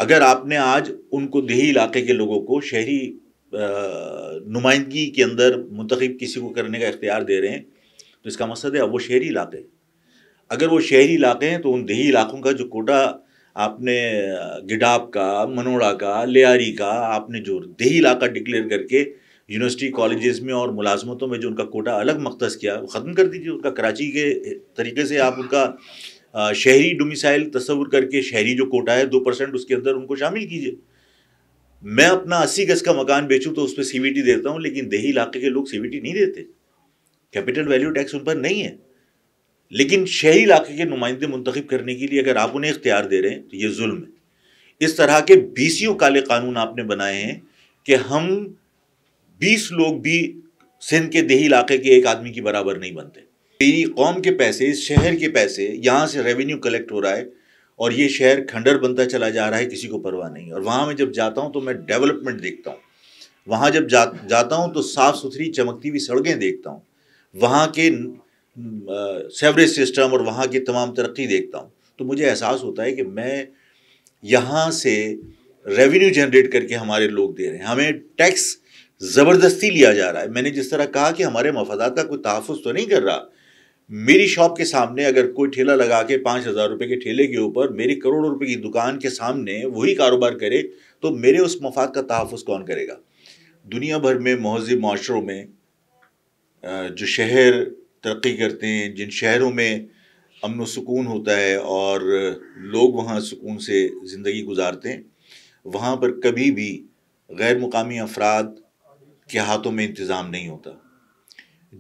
اگر آپ نے آج ان کو دیہی علاقے کے لوگوں کو شہری نمائندگی کے اندر منتخب کسی کو کرنے کا اختیار دے رہے ہیں تو اس کا مقصد ہے اب وہ شہری علاقے، اگر وہ شہری علاقے ہیں تو ان دیہی علاقوں کا جو کوٹا آپ نے گڈاپ کا، منوڑا کا، لیاری کا، آپ نے جو دیہی علاقہ ڈکلیئر کر کے یونیورسٹی کالجز میں اور ملازمتوں میں جو ان کا کوٹا الگ مختص کیا وہ ختم کر دیجیے. ان کا کراچی کے طریقے سے آپ ان کا شہری ڈومیسائل تصور کر کے شہری جو کوٹا ہے 2% اس کے اندر ان کو شامل کیجیے. میں اپنا 80 گز کا مکان بیچوں تو اس پہ سی وی ٹی دیتا ہوں، لیکن دیہی علاقے کے لوگ سی وی ٹی نہیں دیتے، کیپٹل ویلیو ٹیکس ان پر نہیں ہے. لیکن شہری علاقے کے نمائندے منتخب کرنے کے لیے اگر آپ انہیں اختیار دے رہے ہیں تو یہ ظلم ہے. اس طرح کے 20 کالے قانون آپ نے بنائے ہیں کہ ہم 20 لوگ بھی سندھ کے دیہی علاقے کے ایک آدمی کی برابر نہیں بنتے. میری قوم کے پیسے، اس شہر کے پیسے، یہاں سے ریونیو کلیکٹ ہو رہا ہے اور یہ شہر کھنڈر بنتا چلا جا رہا ہے، کسی کو پرواہ نہیں. اور وہاں میں جب جاتا ہوں تو میں ڈیولپمنٹ دیکھتا ہوں، وہاں جب جاتا ہوں تو صاف ستھری چمکتی ہوئی سڑکیں دیکھتا ہوں، وہاں کے سیوریج سسٹم اور وہاں کی تمام ترقی دیکھتا ہوں تو مجھے احساس ہوتا ہے کہ میں یہاں سے ریونیو جنریٹ کر کے ہمارے لوگ دے رہے ہیں، ہمیں ٹیکس زبردستی لیا جا رہا ہے. میں نے جس طرح کہا کہ ہمارے مفادات کا کوئی تحفظ تو نہیں کر رہا. میری شاپ کے سامنے اگر کوئی ٹھیلا لگا کے 5,000 روپے کے ٹھیلے کے اوپر میری کروڑوں روپے کی دکان کے سامنے وہی کاروبار کرے تو میرے اس مفاد کا تحفظ کون کرے گا؟ دنیا بھر میں مہذب معاشروں میں جو شہر ترقی کرتے ہیں، جن شہروں میں امن و سکون ہوتا ہے اور لوگ وہاں سکون سے زندگی گزارتے ہیں، وہاں پر کبھی بھی غیر مقامی افراد کے ہاتھوں میں انتظام نہیں ہوتا.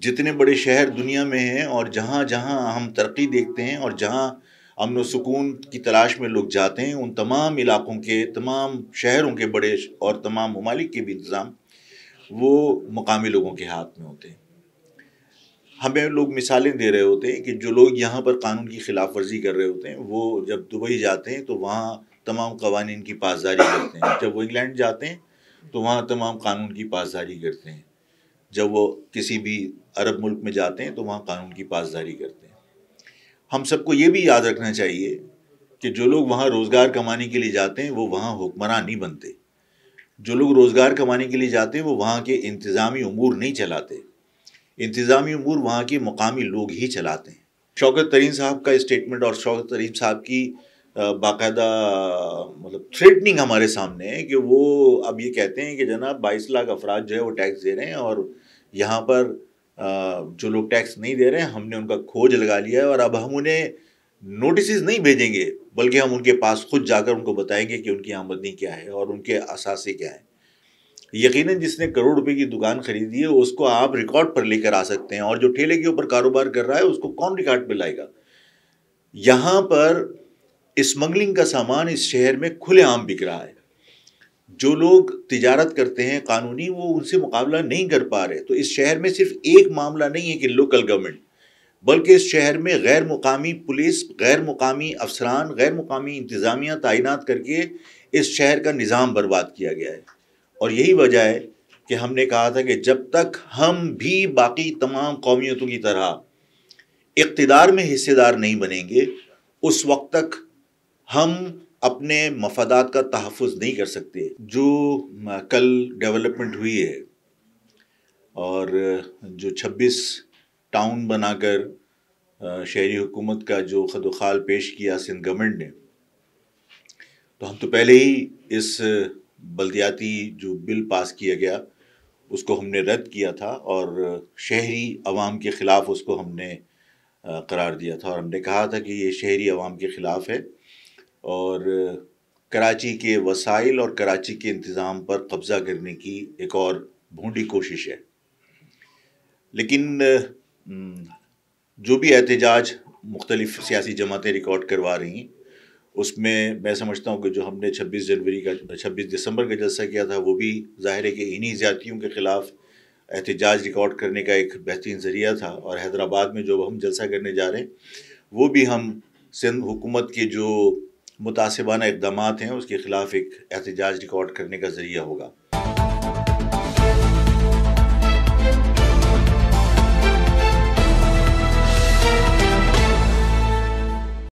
جتنے بڑے شہر دنیا میں ہیں اور جہاں جہاں ہم ترقی دیکھتے ہیں اور جہاں امن و سکون کی تلاش میں لوگ جاتے ہیں، ان تمام علاقوں کے، تمام شہروں کے بڑے اور تمام ممالک کے بھی انتظام وہ مقامی لوگوں کے ہاتھ میں ہوتے ہیں. ہمیں لوگ مثالیں دے رہے ہوتے ہیں کہ جو لوگ یہاں پر قانون کی خلاف ورزی کر رہے ہوتے ہیں وہ جب دبئی جاتے ہیں تو وہاں تمام قوانین کی پاسداری کرتے ہیں، جب وہ انگلینڈ جاتے ہیں تو وہاں تمام قانون کی پاسداری کرتے ہیں، جب وہ کسی بھی عرب ملک میں جاتے ہیں تو وہاں قانون کی پاسداری کرتے ہیں. ہم سب کو یہ بھی یاد رکھنا چاہیے کہ جو لوگ وہاں روزگار کمانے کے لیے جاتے ہیں وہ وہاں حکمراں نہیں بنتے. جو لوگ روزگار کمانے کے لیے جاتے ہیں وہ وہاں کے انتظامی امور نہیں چلاتے، انتظامی امور وہاں کے مقامی لوگ ہی چلاتے ہیں. شوکت ترین صاحب کا اسٹیٹمنٹ اور شوکت ترین صاحب کی باقاعدہ مطلب تھریٹننگ ہمارے سامنے ہے کہ وہ اب یہ کہتے ہیں کہ جناب 22 لاکھ افراد جو ہے وہ ٹیکس دے رہے ہیں اور یہاں پر جو لوگ ٹیکس نہیں دے رہے ہیں ہم نے ان کا کھوج لگا لیا ہے اور اب ہم انہیں نوٹسز نہیں بھیجیں گے بلکہ ہم ان کے پاس خود جا کر ان کو بتائیں گے کہ ان کی آمدنی کیا ہے اور ان کے اثاثے کیا ہیں. یقیناً جس نے کروڑ روپے کی دکان خریدی ہے اس کو آپ ریکارڈ پر لے کر آ سکتے ہیں، اور جو ٹھیلے کے اوپر کاروبار کر رہا ہے اس کو کون ریکارڈ پہ لائے گا؟ یہاں پر اسمگلنگ کا سامان اس شہر میں کھلے عام بک رہا ہے. جو لوگ تجارت کرتے ہیں قانونی وہ ان سے مقابلہ نہیں کر پا رہے. تو اس شہر میں صرف ایک معاملہ نہیں ہے کہ لوکل گورنمنٹ، بلکہ اس شہر میں غیر مقامی پولیس، غیر مقامی افسران، غیر مقامی انتظامیہ تعینات کر کے اس شہر کا نظام برباد کیا گیا ہے. اور یہی وجہ ہے کہ ہم نے کہا تھا کہ جب تک ہم بھی باقی تمام قومیتوں کی طرح اقتدار میں حصے دار نہیں بنیں گے اس وقت تک ہم اپنے مفادات کا تحفظ نہیں کر سکتے. جو کل ڈیولپمنٹ ہوئی ہے اور جو 26 ٹاؤن بنا کر شہری حکومت کا جو خد و خال پیش کیا سندھ گورنمنٹ نے، تو ہم تو پہلے ہی اس بلدیاتی جو بل پاس کیا گیا اس کو ہم نے رد کیا تھا اور شہری عوام کے خلاف اس کو ہم نے قرار دیا تھا، اور ہم نے کہا تھا کہ یہ شہری عوام کے خلاف ہے اور کراچی کے وسائل اور کراچی کے انتظام پر قبضہ کرنے کی ایک اور بھونڈی کوشش ہے. لیکن جو بھی احتجاج مختلف سیاسی جماعتیں ریکارڈ کروا رہی ہیں اس میں سمجھتا ہوں کہ جو ہم نے 26 دسمبر کا جلسہ کیا تھا وہ بھی ظاہر ہے کہ انہی زیادتیوں کے خلاف احتجاج ریکارڈ کرنے کا ایک بہترین ذریعہ تھا. اور حیدرآباد میں جو ہم جلسہ کرنے جا رہے ہیں وہ بھی ہم سندھ حکومت کے جو متعصبانہ اقدامات ہیں اس کے خلاف ایک احتجاج ریکارڈ کرنے کا ذریعہ ہوگا.